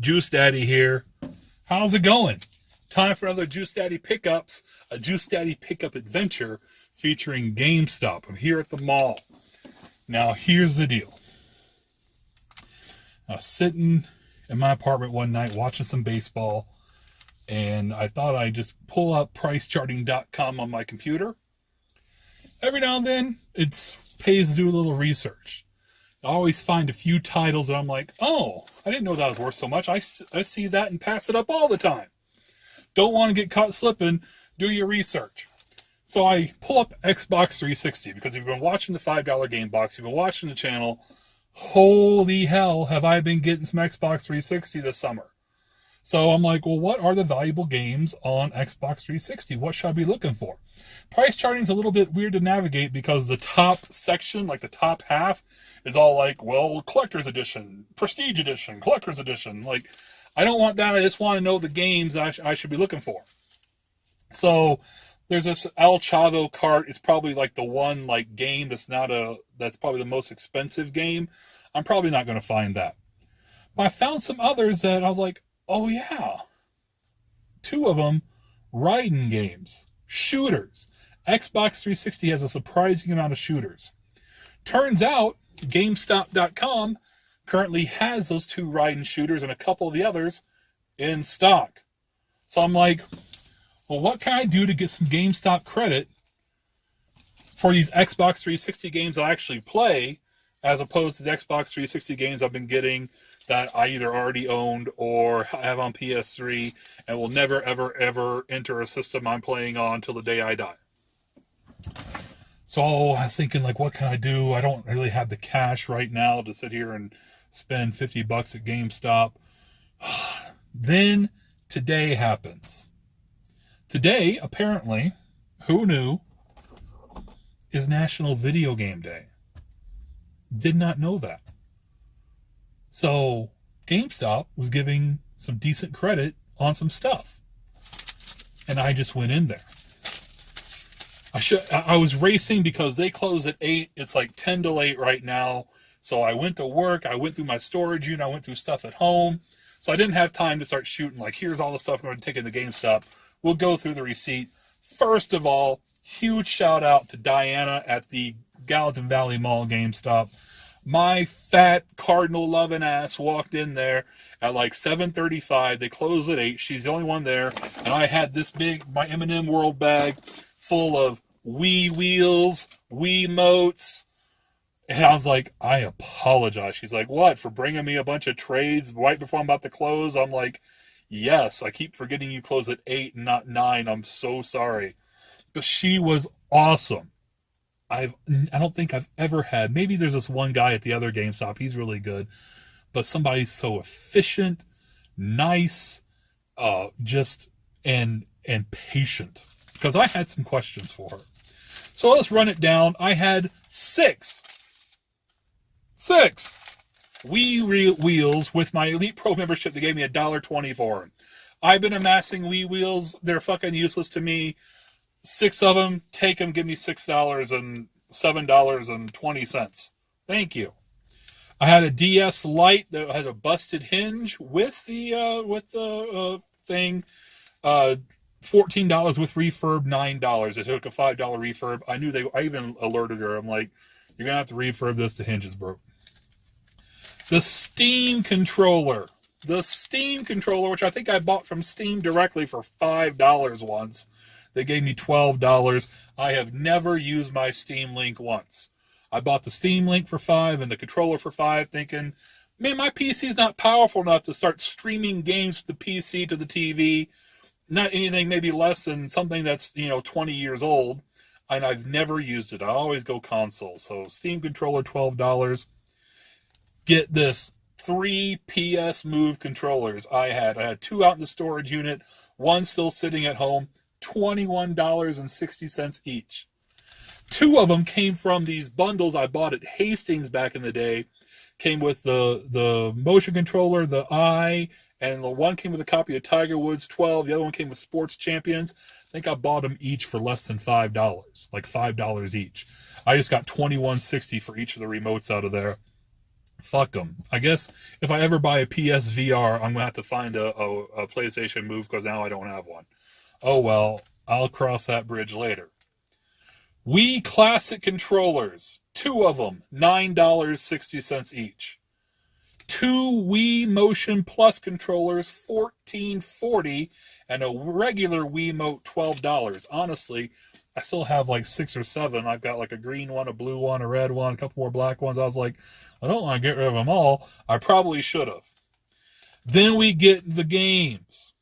Juce Daddy here. How's it going? Time for another Juce Daddy Pickups, a Juce Daddy Pickup adventure featuring Gamestop. I'm here at the mall. Now, here's the deal. I was sitting in my apartment one night watching some baseball, and I thought I'd just pull up pricecharting.com on my computer. Every now and then, it pays to do a little research. I always find a few titles that I'm like, oh, I didn't know that was worth so much. I see that and pass it up all the time. Don't want to get caught slipping. Do your research. So I pull up Xbox 360 because if you've been watching the $5 game box, you've been watching the channel, holy hell have I been getting some Xbox 360 this summer. So I'm like, well, what are the valuable games on Xbox 360? What should I be looking for? Price charting is a little bit weird to navigate because the top section, like the top half, is all like, well, collector's edition, prestige edition, collector's edition. Like, I don't want that. I just want to know the games I should be looking for. So there's this El Chavo cart. It's probably like the one like game that's probably the most expensive game. I'm probably not going to find that. But I found some others that I was like, oh yeah. Two of them, riding games, shooters. Xbox 360 has a surprising amount of shooters. Turns out, Gamestop.com currently has those two riding shooters and a couple of the others in stock. So I'm like, well, what can I do to get some GameStop credit for these Xbox 360 games I actually play, as opposed to the Xbox 360 games I've been getting that I either already owned or have on PS3 and will never, ever, ever enter a system I'm playing on till the day I die. So I was thinking, like, what can I do? I don't really have the cash right now to sit here and spend $50 at GameStop. Then today happens. Today, apparently, who knew, is National Video Game Day. Did not know that. So GameStop was giving some decent credit on some stuff. And I just went in there. I was racing because they close at 8. It's like 10 to 8 right now. So I went to work. I went through my storage unit. I went through stuff at home. So I didn't have time to start shooting. Like, here's all the stuff I'm going to take into GameStop. We'll go through the receipt. First of all, huge shout out to Diana at the Gallatin Valley Mall GameStop. My fat Cardinal loving ass walked in there at like 7:35. They closed at 8. She's the only one there. And I had this my M&M World bag full of Wii wheels, Wii motes. And I was like, I apologize. She's like, what? For bringing me a bunch of trades right before I'm about to close? I'm like, yes, I keep forgetting you close at 8 and not 9. I'm so sorry. But she was awesome. I don't think I've ever had, maybe there's this one guy at the other GameStop, he's really good, but somebody so efficient, nice, just and patient. Because I had some questions for her. So let's run it down. I had six Wii wheels with my Elite Pro membership. They gave me $1.20 for them. I've been amassing Wii wheels. They're fucking useless to me. 6 of them, take them, give me $6 and $7.20. Thank you. I had a DS Lite that has a busted hinge with the thing. $14 with refurb, $9. It took a $5 refurb. I even alerted her. I'm like, you're gonna have to refurb this. The hinge is broke. The Steam controller, which I think I bought from Steam directly for $5 once. They gave me $12. I have never used my Steam Link once. I bought the Steam Link for $5 and the controller for $5, thinking, man, my PC's not powerful enough to start streaming games from the PC to the TV. Not anything maybe less than something that's, 20 years old. And I've never used it. I always go console. So Steam controller, $12. Get this, 3 PS Move controllers I had 2 out in the storage unit, 1 still sitting at home, $21.60 each. 2 of them came from these bundles I bought at Hastings back in the day. Came with the motion controller, the Eye, and the one came with a copy of Tiger Woods 12. The other one came with Sports Champions. I think I bought them each for less than $5, like $5 each. I just got $21.60 for each of the remotes out of there. Fuck them. I guess if I ever buy a PSVR, I'm going to have to find a PlayStation Move because now I don't have one. Oh well, I'll cross that bridge later. Wii Classic controllers, 2 of them, $9.60 each. 2 Wii Motion Plus controllers, $14.40, and a regular Wiimote, $12. Honestly, I still have like 6 or 7. I've got like a green one, a blue one, a red one, a couple more black ones. I was like, I don't want to get rid of them all. I probably should have. Then we get the games.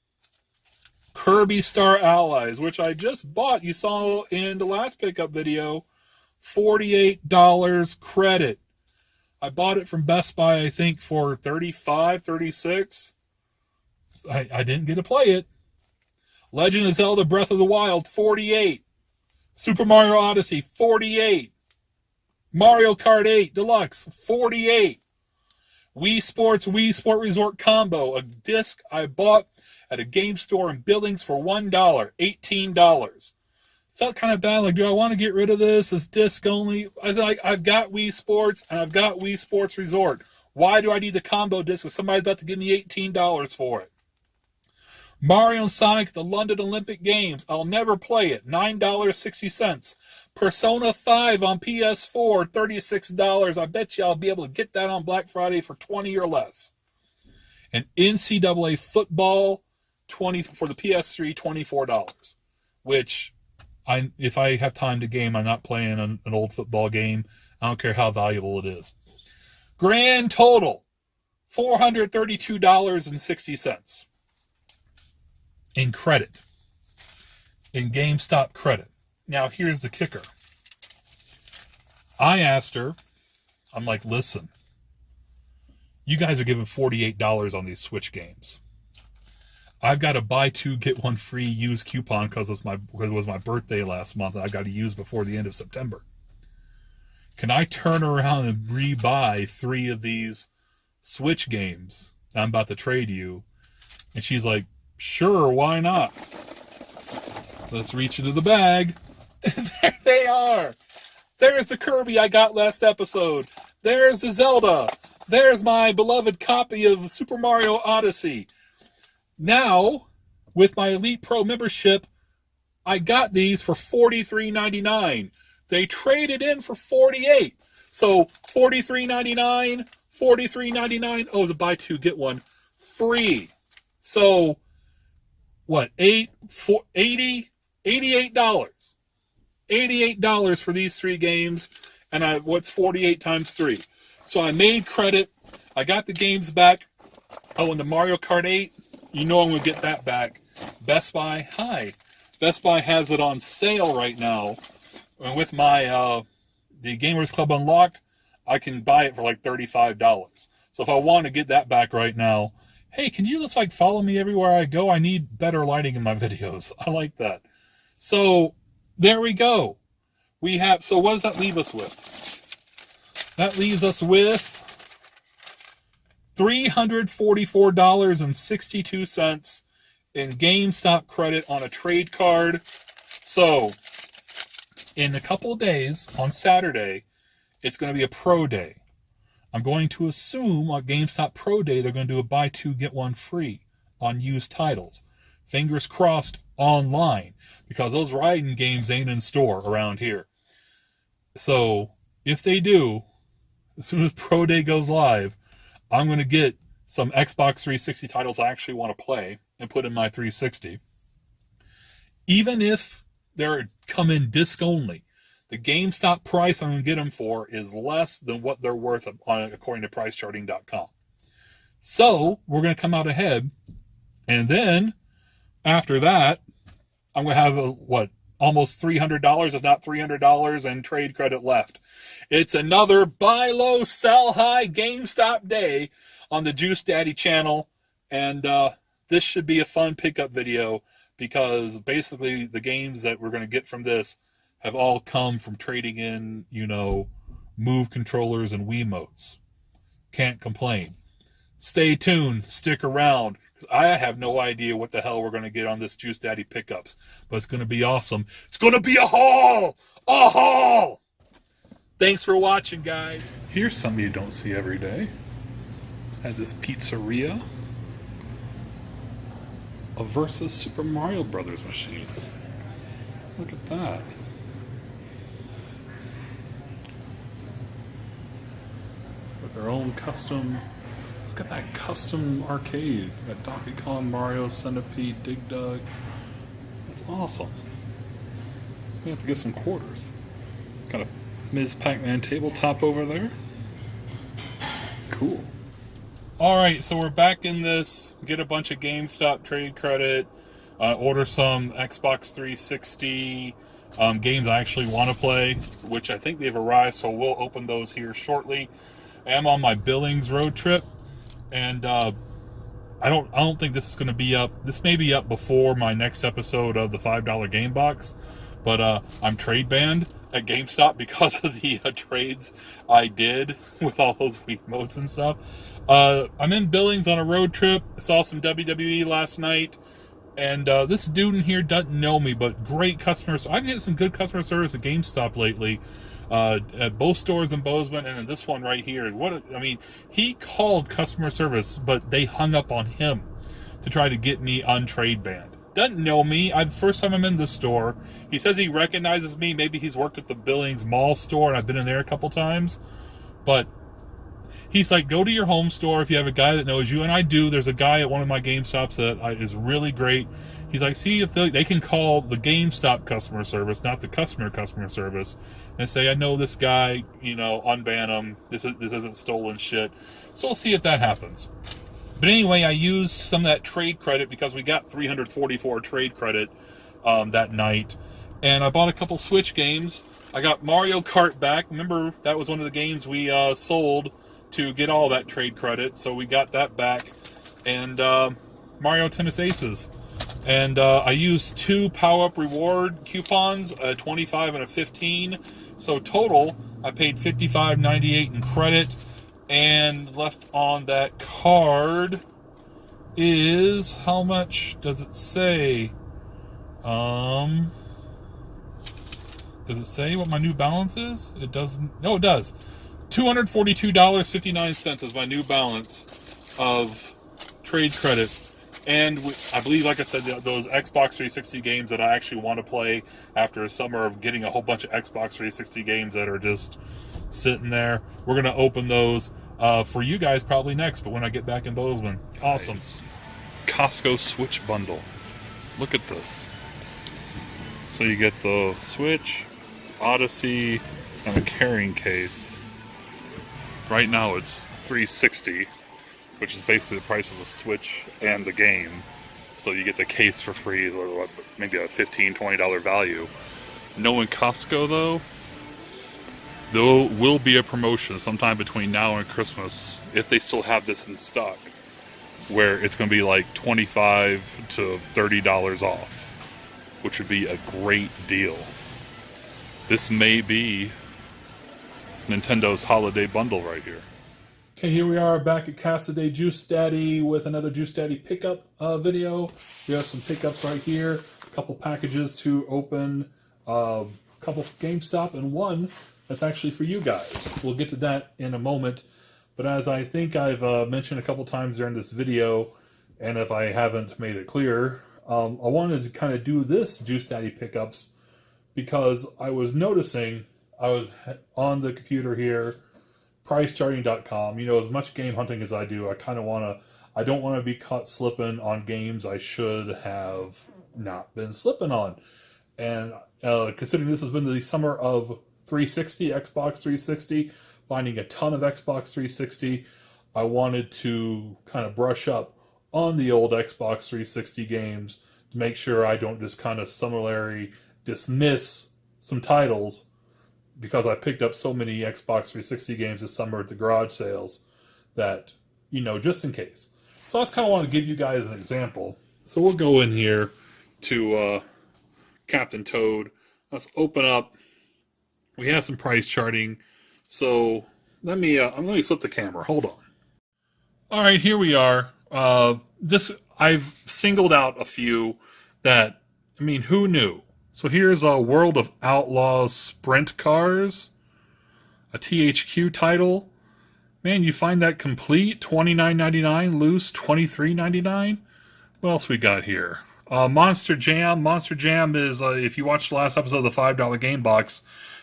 Kirby Star Allies, which I just bought. You saw in the last pickup video, $48 credit. I bought it from Best Buy, I think, for $35, $36. I didn't get to play it. Legend of Zelda Breath of the Wild, $48. Super Mario Odyssey, $48. Mario Kart 8 Deluxe, $48. Wii Sport Resort Combo, a disc I bought at a game store in Billings for $1, $18. Felt kind of bad, like, do I want to get rid of this? It's disc only. I was like, I've got Wii Sports and I've got Wii Sports Resort. Why do I need the combo disc if somebody's about to give me $18 for it? Mario and Sonic, the London Olympic Games. I'll never play it. $9.60. Persona 5 on PS4, $36. I bet you I'll be able to get that on Black Friday for $20 or less. And NCAA football, $20 for the PS3, $24. Which, if I have time to game, I'm not playing an old football game. I don't care how valuable it is. Grand total, $432.60. In credit. In Gamestop credit. Now, here's the kicker. I asked her, I'm like, listen, you guys are giving $48 on these Switch games. I've got a buy 2, get 1 free used coupon because it was my birthday last month and I got to use before the end of September. Can I turn around and re-buy 3 of these Switch games I'm about to trade you? And she's like, sure, why not? Let's reach into the bag. There they are. There's the Kirby I got last episode. There's the Zelda. There's my beloved copy of Super Mario Odyssey. Now, with my Elite Pro membership, I got these for $43.99. They traded in for $48. So $43.99, $43.99. Oh, it's a buy 2, get 1 free. So what, $88? $88 for these 3 games, and what's 48 times 3? So I made credit. I got the games back. Oh, and the Mario Kart 8, you know I'm going to get that back. Best Buy, hi. Best Buy has it on sale right now. And with my the Gamers Club Unlocked, I can buy it for like $35. So if I want to get that back right now, hey, can you just like follow me everywhere I go? I need better lighting in my videos. I like that. So there we go. So what does that leave us with? That leaves us with $344.62 in GameStop credit on a trade card. So in a couple of days, on Saturday, it's going to be a Pro Day. I'm going to assume on GameStop Pro Day, they're going to do a buy 2, get 1 free on used titles. Fingers crossed online, because those riding games ain't in store around here. So if they do, as soon as Pro Day goes live, I'm going to get some Xbox 360 titles I actually want to play and put in my 360. Even if they're come in disc only, the GameStop price I'm going to get them for is less than what they're worth according to PriceCharting.com. So we're going to come out ahead. And then after that, I'm going to have almost $300, if not $300 in trade credit left. It's another buy low, sell high GameStop day on the Juce Daddy channel. And this should be a fun pickup video, because basically the games that we're going to get from this have all come from trading in, Move controllers and Wiimotes. Can't complain. Stay tuned. Stick around, because I have no idea what the hell we're going to get on this Juce Daddy Pickups. But it's going to be awesome. It's going to be a haul! A haul! Thanks for watching, guys. Here's something you don't see every day. At this pizzeria. A Versus Super Mario Brothers machine. Look at that. With their own custom. Look at that custom arcade. Got Donkey Kong, Mario, Centipede, Dig Dug. That's awesome. We have to get some quarters. Got a Ms. Pac-Man tabletop over there. Cool. Alright, so we're back in this. Get a bunch of GameStop trade credit. Order some Xbox 360 games I actually want to play, which I think they've arrived, so we'll open those here shortly. I am on my Billings road trip, and I don't think this is going to be up. This may be up before my next episode of the $5 game box, but I'm trade banned at GameStop because of the trades I did with all those Wiimotes and stuff. I'm in Billings on a road trip. I saw some WWE last night. And this dude in here doesn't know me, but great customer service. I've been getting some good customer service at GameStop lately, at both stores in Bozeman and in this one right here. He called customer service, but they hung up on him to try to get me untrade banned. Doesn't know me. First time I'm in the store. He says he recognizes me. Maybe he's worked at the Billings Mall store, and I've been in there a couple times. But he's like, go to your home store if you have a guy that knows you. And I do. There's a guy at one of my GameStops that is really great. He's like, see if they can call the GameStop customer service, not the customer service, and say, I know this guy, unban him. This isn't stolen shit. So we'll see if that happens. But anyway, I used some of that trade credit because we got 344 trade credit that night. And I bought a couple Switch games. I got Mario Kart back. Remember, that was one of the games we sold to get all that trade credit, so we got that back. And Mario Tennis Aces. And I used 2 power-up reward coupons, a 25 and a 15. So total, I paid $55.98 in credit, and left on that card is, how much does it say? Does it say what my new balance is? It doesn't. No, it does. $242.59 is my new balance of trade credit. And I believe, like I said, those Xbox 360 games that I actually want to play after a summer of getting a whole bunch of Xbox 360 games that are just sitting there. We're going to open those for you guys probably next, but when I get back in Bozeman. Awesome. Costco Switch bundle. Look at this. So you get the Switch, Odyssey, and a carrying case. Right now it's $360, which is basically the price of the Switch and the game. So you get the case for free, or maybe a $15, $20 value. Knowing Costco, though, there will be a promotion sometime between now and Christmas, if they still have this in stock, where it's going to be like $25 to $30 off, which would be a great deal. This may be Nintendo's holiday bundle right here. Okay, here we are back at Casa de Juce Daddy with another Juce Daddy pickup video. We have some pickups right here, a couple packages to open, a couple GameStop, and one that's actually for you guys. We'll get to that in a moment. But as I think I've mentioned a couple times during this video, and if I haven't made it clear, I wanted to kind of do this Juce Daddy pickups because I was noticing, I was on the computer here, pricecharting.com. As much game hunting as I do, I don't want to be caught slipping on games I should have not been slipping on. And considering this has been the summer of 360, Xbox 360, finding a ton of Xbox 360, I wanted to kind of brush up on the old Xbox 360 games to make sure I don't just kind of summarily dismiss some titles because I picked up so many Xbox 360 games this summer at the garage sales that, just in case. So I just kind of want to give you guys an example. So we'll go in here to Captain Toad. Let's open up. We have some price charting. So let me flip the camera. Hold on. All right, here we are. I've singled out a few that, who knew? So here's a World of Outlaws sprint cars. A THQ title, man, you find that complete, $29.99, loose, $23.99. What else we got here? Monster Jam. Monster Jam is, if you watched the last episode of the $5 Game Box,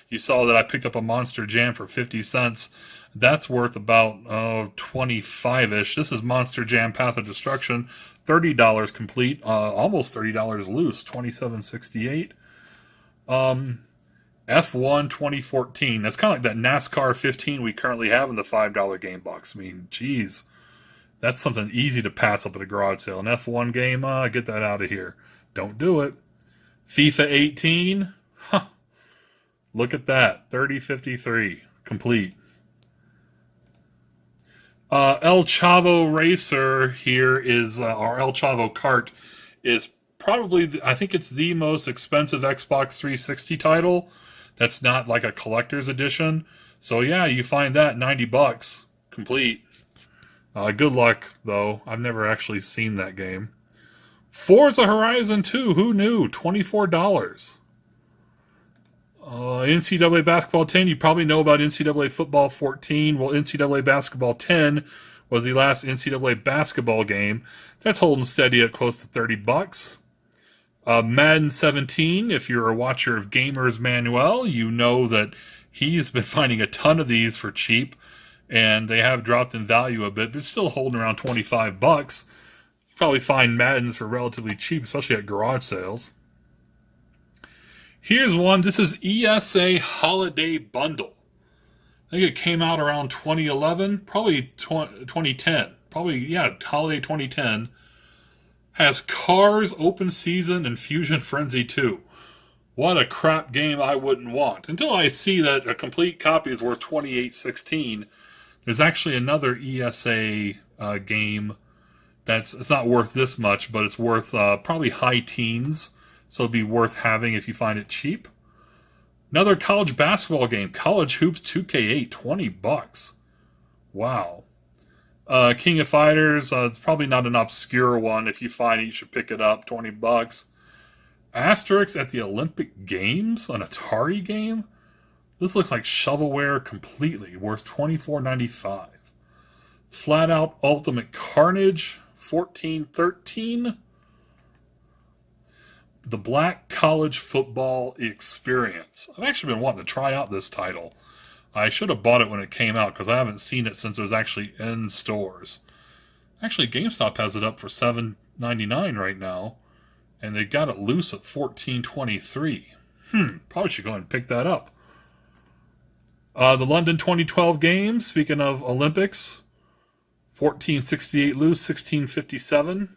you saw that I picked up a Monster Jam for 50 cents. That's worth about 25-ish. This is Monster Jam Path of Destruction, $30 complete, almost $30 loose, $27.68. F1 2014. That's kind of like that NASCAR 15 we currently have in the $5 game box. I mean, geez, that's something easy to pass up at a garage sale. An F1 game, get that out of here. Don't do it. FIFA 18. Huh. Look at that. 3053. Complete. El Chavo Racer here is, our El Chavo Kart is probably, I think it's the most expensive Xbox 360 title. That's not like a collector's edition. So yeah, you find that $90 complete. Good luck though. I've never actually seen that game. Forza Horizon 2, who knew? $24. NCAA Basketball 10, you probably know about NCAA Football 14. Well, NCAA Basketball 10 was the last NCAA basketball game. That's holding steady at close to $30. Madden 17, if you're a watcher of Gamers Manuel, you know that he's been finding a ton of these for cheap, and they have dropped in value a bit, but still holding around $25. You probably find Maddens for relatively cheap, especially at garage sales. Here's one. This is ESA Holiday Bundle. I think it came out around 2011, probably 2010. Probably, yeah, Holiday 2010. Has Cars, Open Season, and Fusion Frenzy 2. What a crap game I wouldn't want. Until I see that a complete copy is worth $28.16. There's actually another ESA game it's not worth this much, but it's worth probably high teens. So it'd be worth having if you find it cheap. Another college basketball game, College Hoops 2K8, $20. Wow. King of Fighters, it's probably not an obscure one. If you find it, you should pick it up, $20. Asterix at the Olympic Games, an Atari game. This looks like shovelware completely, worth $24.95. Flat Out Ultimate Carnage, $14.13. The Black College Football Experience. I've actually been wanting to try out this title. I should have bought it when it came out because I haven't seen it since it was actually in stores. Actually, GameStop has it up for $7.99 right now, and they got it loose at $14.23. Probably should go ahead and pick that up. The London 2012 Games, speaking of Olympics, $14.68 loose, $16.57.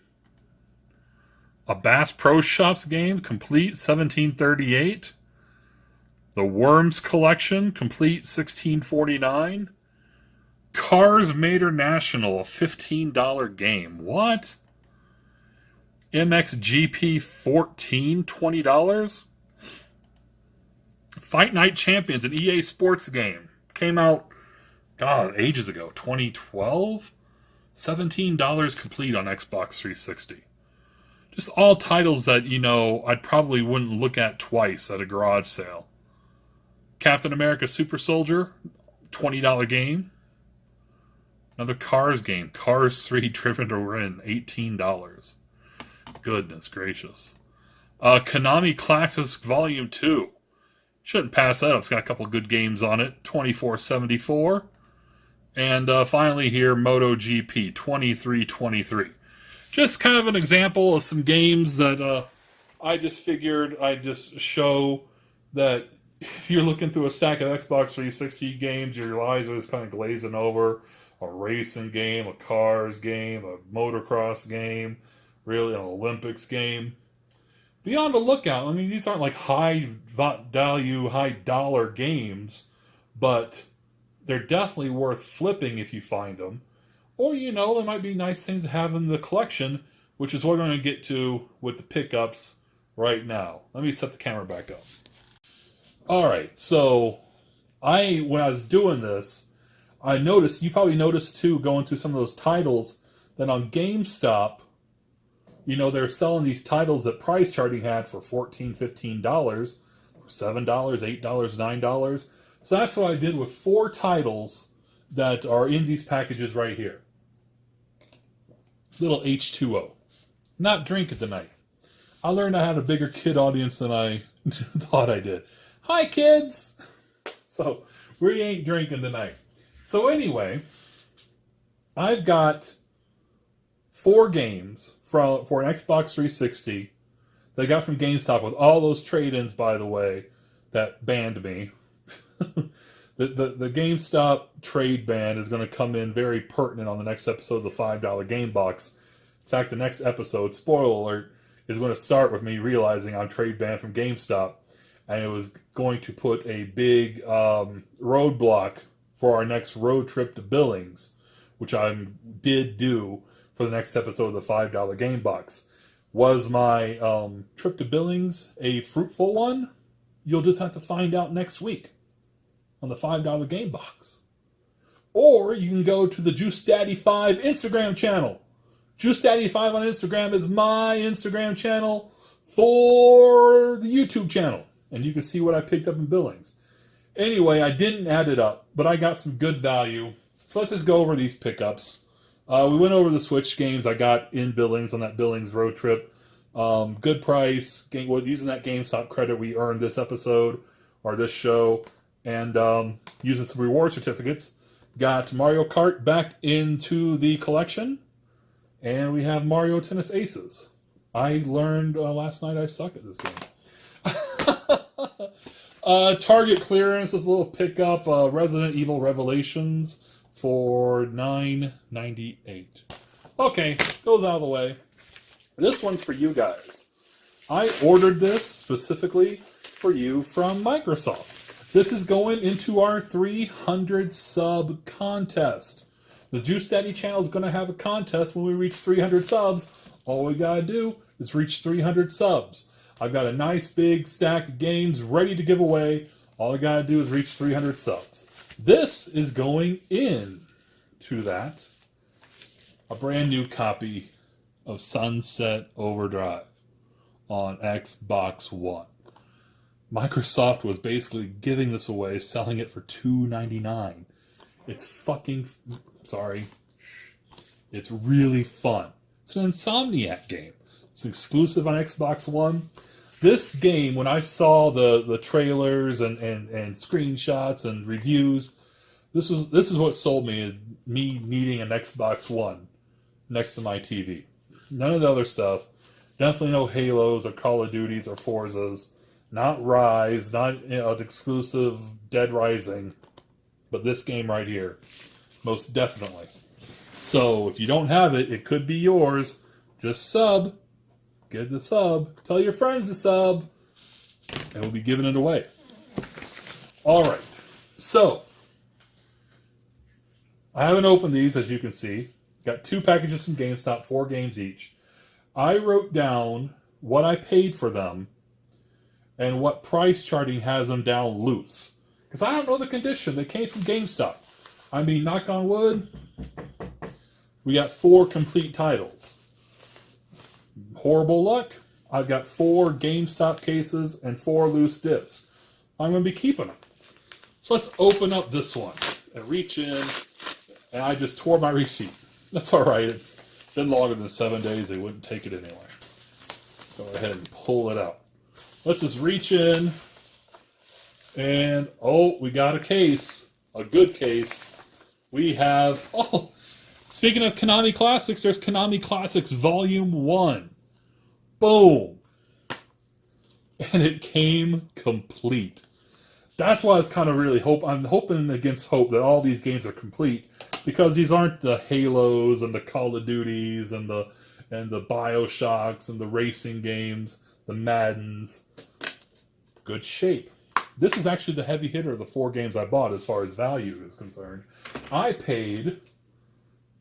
A Bass Pro Shops game, complete, $17.38. The Worms Collection, complete, $16.49. Cars Mater National, a $15 game. What? MXGP 14, $20. Fight Night Champions, an EA Sports game. Came out, God, ages ago, 2012? $17 complete on Xbox 360. Just all titles that, I probably wouldn't look at twice at a garage sale. Captain America Super Soldier, $20 game. Another Cars game, Cars 3 Driven to Win, $18. Goodness gracious. Konami Classics Volume 2. Shouldn't pass that up. It's got a couple good games on it, $24.74. And finally here, MotoGP, $23.23. Just kind of an example of some games that I just figured I'd just show that if you're looking through a stack of Xbox 360 games, your eyes are just kind of glazing over a racing game, a cars game, a motocross game, really an Olympics game. Be on the lookout. I mean, these aren't like high value, high dollar games, but they're definitely worth flipping if you find them. Or, they might be nice things to have in the collection, which is what we're going to get to with the pickups right now. Let me set the camera back up. Alright, so when I was doing this, I noticed, you probably noticed too, going through some of those titles, that on GameStop, they're selling these titles that Price Charting had for $14, $15, for $7, $8, $9. So that's what I did with 4 titles that are in these packages right here. Little H2O. Not drinking tonight. I learned I had a bigger kid audience than I thought I did. Hi, kids! So, we ain't drinking tonight. So anyway, I've got 4 games for an Xbox 360 that I got from Gamestop with all those trade-ins, by the way, that banned me. The GameStop trade ban is going to come in very pertinent on the next episode of the $5 Game Box. In fact, the next episode, spoiler alert, is going to start with me realizing I'm trade banned from GameStop, and it was going to put a big roadblock for our next road trip to Billings, which I did do for the next episode of the $5 Game Box. Was my trip to Billings a fruitful one? You'll just have to find out next week on the $5 Game Box. Or you can go to the Juce Daddy 5 Instagram channel. Juce Daddy 5 on Instagram is my Instagram channel for the YouTube channel. And you can see what I picked up in Billings. Anyway, I didn't add it up, but I got some good value. So let's just go over these pickups. We went over the Switch games I got in Billings on that Billings road trip. Good price. Using that GameStop credit we earned this episode or this show. And using some reward certificates. Got Mario Kart back into the collection. And we have Mario Tennis Aces. I learned last night I suck at this game. Target clearance, this little pickup, Resident Evil Revelations for $9.98. Okay, goes out of the way. This one's for you guys. I ordered this specifically for you from Microsoft. This is going into our 300 sub contest. The Juce Daddy channel is going to have a contest when we reach 300 subs. All we got to do is reach 300 subs. I've got a nice big stack of games ready to give away. All I got to do is reach 300 subs. This is going in to that. A brand new copy of Sunset Overdrive on Xbox One. Microsoft was basically giving this away, selling it for $2.99. It's fucking... Sorry. It's really fun. It's an Insomniac game. It's exclusive on Xbox One. This game, when I saw the trailers and screenshots and reviews, this is what sold me needing an Xbox One next to my TV. None of the other stuff. Definitely no Halos or Call of Duties or Forzas. Not Rise, not an exclusive Dead Rising, but this game right here, most definitely. So if you don't have it, it could be yours. Just sub, get the sub, tell your friends to sub, and we'll be giving it away. All right, so I haven't opened these, as you can see. Got 2 packages from GameStop, 4 games each. I wrote down what I paid for them and what price charting has them down loose. Because I don't know the condition. They came from GameStop. I mean, knock on wood, we got 4 complete titles. Horrible luck, I've got 4 GameStop cases and 4 loose discs. I'm going to be keeping them. So let's open up this one and reach in. And I just tore my receipt. That's all right. It's been longer than 7 days. They wouldn't take it anyway. Go ahead and pull it out. Let's just reach in. And, oh, we got a case. A good case. We have, oh, speaking of Konami Classics, there's Konami Classics Volume 1. Boom. And it came complete. That's why it's kind of really I'm hoping against hope that all these games are complete, because these aren't the Halos and the Call of Duties and the BioShocks and the racing games, the Maddens. Good shape. This is actually the heavy hitter of the 4 games I bought as far as value is concerned. I paid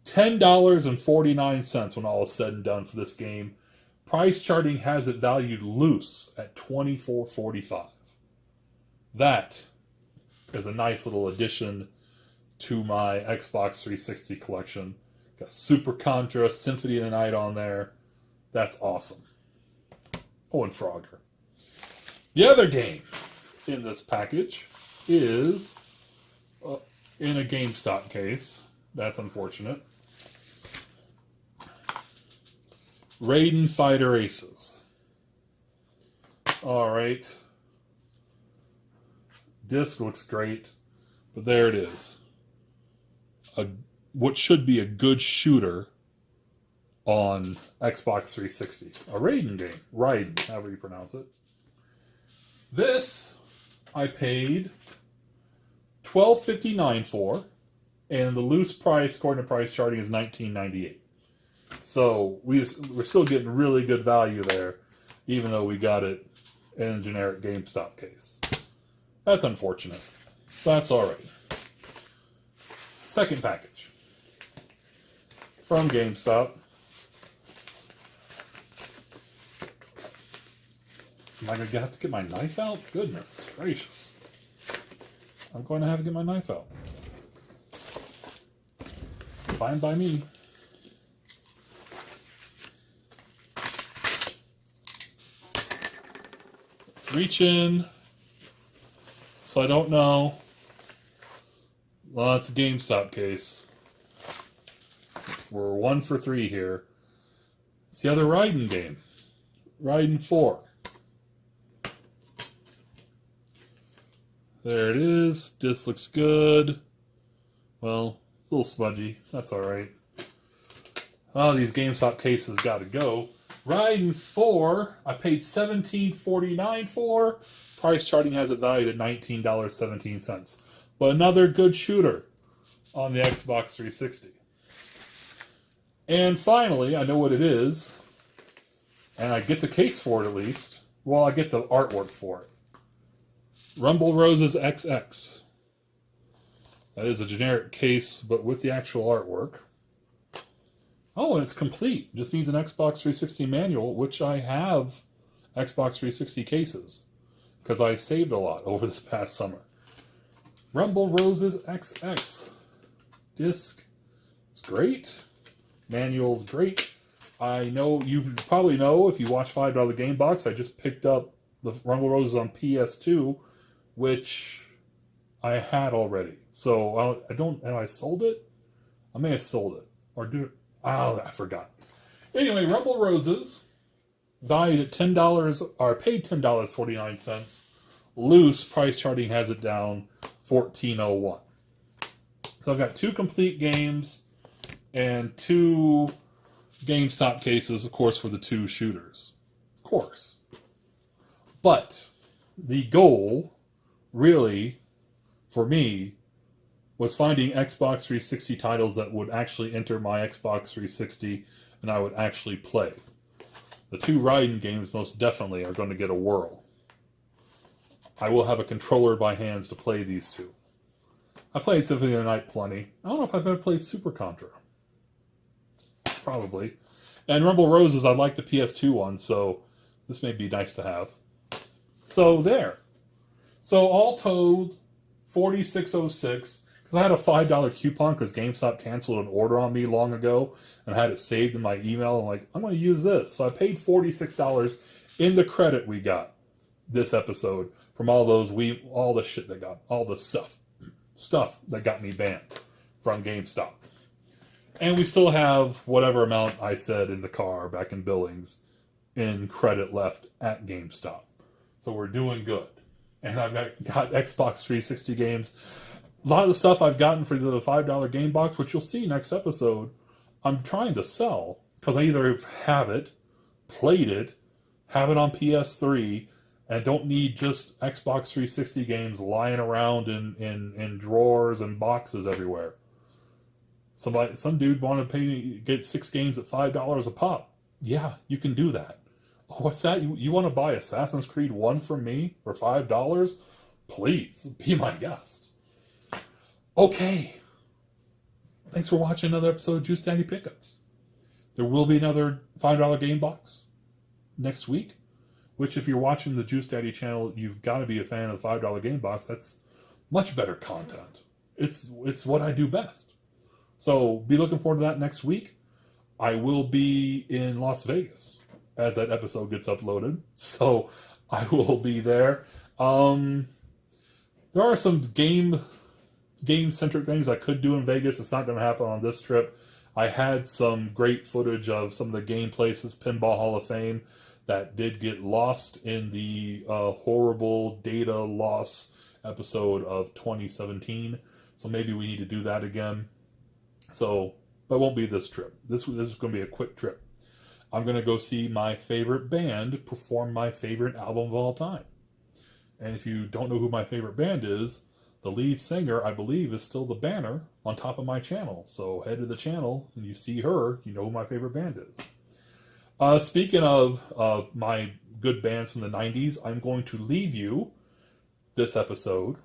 $10.49 when all is said and done for this game. Price charting has it valued loose at $24.45. That is a nice little addition to my Xbox 360 collection. Got Super Contra, Symphony of the Night on there. That's awesome. Oh, and Frogger. The other game in this package is in a GameStop case. That's unfortunate. Raiden Fighter Aces. Alright. Disc looks great, but there it is. What should be a good shooter on Xbox 360. A Raiden game. Raiden, however you pronounce it. This I paid $12.59 for, and the loose price, according to price charting, is $19.98. So we're still getting really good value there, even though we got it in a generic GameStop case. That's unfortunate. That's alright. Second package from GameStop. Am I going to have to get my knife out? Goodness gracious. I'm going to have to get my knife out. Fine by me. Let's reach in. So I don't know. Well, it's a GameStop case. We're 1 for 3 here. It's the other Raiden game. Raiden 4. There it is. Disc looks good. Well, it's a little smudgy. That's alright. Oh, these GameStop cases gotta go. Raiden 4, I paid $17.49 for. Price charting has it valued at $19.17. But another good shooter on the Xbox 360. And finally, I know what it is. And I get the case for it at least. Well, I get the artwork for it. Rumble Roses XX. That is a generic case, but with the actual artwork. Oh, and it's complete. Just needs an Xbox 360 manual, which I have Xbox 360 cases. Because I saved a lot over this past summer. Rumble Roses XX. Disc. It's great. Manual's great. I know, you probably know, if you watch $5 Game Box, I just picked up the Rumble Roses on PS2, which I had already. So I don't, have I sold it? I may have sold it. Or I forgot. Anyway, Rumble Roses, valued at $10, or paid $10.49. Loose, price charting has it down $14.01. So I've got 2 complete games and 2 GameStop cases, of course, for the 2 shooters. Of course. But the goal, really, for me, was finding Xbox 360 titles that would actually enter my Xbox 360 and I would actually play. The 2 Raiden games most definitely are going to get a whirl. I will have a controller by hands to play these 2. I played Symphony of the Night plenty. I don't know if I've ever played Super Contra. Probably. And Rumble Roses, I like the PS2 one, so this may be nice to have. So there. So all told, $46.06. Because I had a $5 coupon because GameStop canceled an order on me long ago, and I had it saved in my email. I'm like, I'm going to use this. So I paid $46 in the credit we got this episode from all the shit that got, all the stuff that got me banned from GameStop. And we still have whatever amount I said in the car back in Billings in credit left at GameStop. So we're doing good. And I've got Xbox 360 games. A lot of the stuff I've gotten for the $5 game box, which you'll see next episode, I'm trying to sell. Because I either have it, played it, have it on PS3, and don't need just Xbox 360 games lying around in drawers and boxes everywhere. Some dude wanted to pay me, get 6 games at $5 a pop. Yeah, you can do that. Oh, what's that? You want to buy Assassin's Creed 1 from me for $5? Please, be my guest. Okay. Thanks for watching another episode of Juce Daddy Pickups. There will be another $5 game box next week, which if you're watching the Juce Daddy channel, you've got to be a fan of the $5 game box. That's much better content. It's what I do best. So be looking forward to that next week. I will be in Las Vegas as that episode gets uploaded. So I will be there. There are some game-centric things I could do in Vegas. It's not going to happen on this trip. I had some great footage of some of the game places, Pinball Hall of Fame, that did get lost in the horrible data loss episode of 2017. So maybe we need to do that again. So, but it won't be this trip. This is going to be a quick trip. I'm going to go see my favorite band perform my favorite album of all time. And if you don't know who my favorite band is, the lead singer, I believe, is still the banner on top of my channel. So head to the channel and you see her, you know who my favorite band is. Speaking of my good bands from the 90s, I'm going to leave you this episode.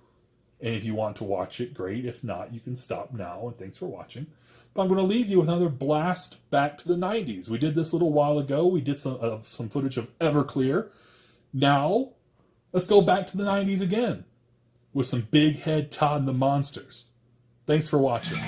And if you want to watch it, great. If not, you can stop now. And thanks for watching. But I'm going to leave you with another blast back to the 90s. We did this a little while ago. We did some footage of Everclear. Now, let's go back to the 90s again with some Big Head Todd and the Monsters. Thanks for watching.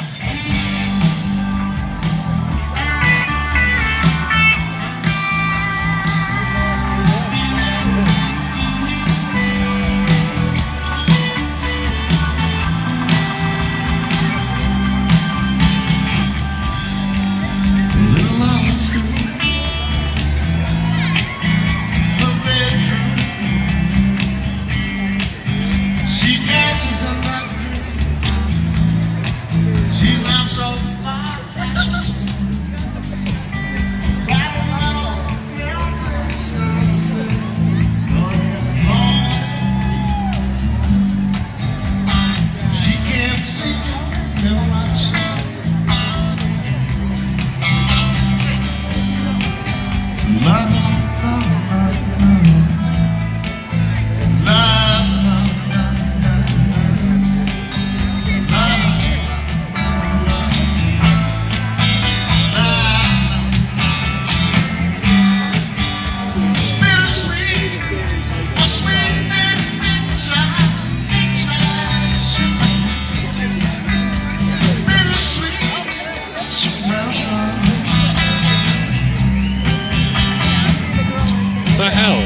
The hell?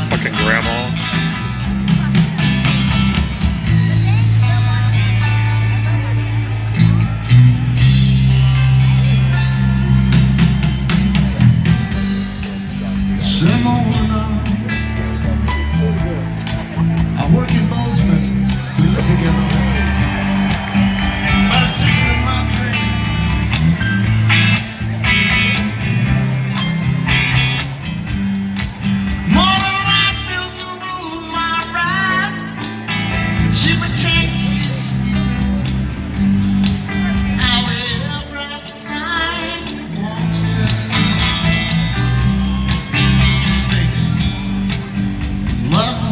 Fucking grandma. I work in Bozeman. We live together. I was drinking in my dream. Morning light fills the room I ride. She pretends she's sleeping. However, at night walks in. Thinking, love.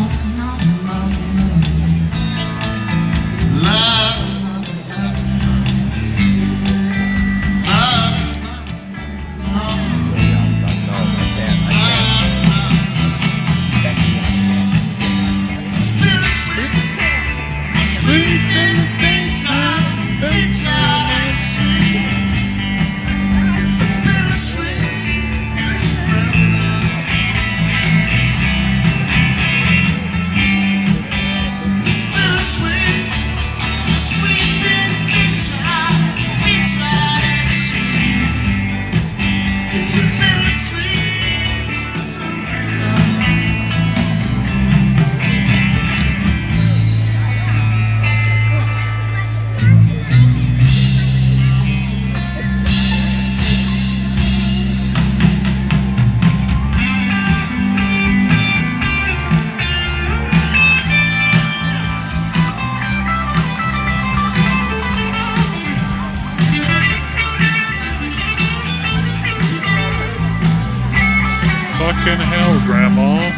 Fucking hell, Grandma.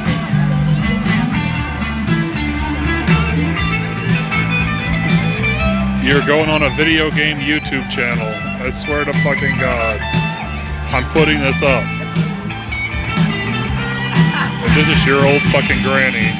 You're going on a video game YouTube channel. I swear to fucking God. I'm putting this up. If this is your old fucking granny.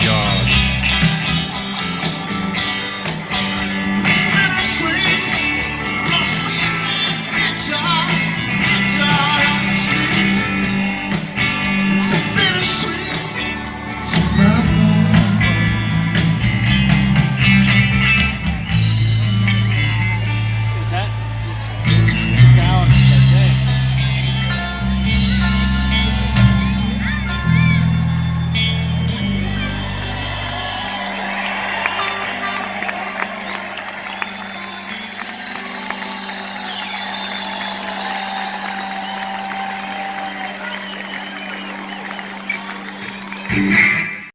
God.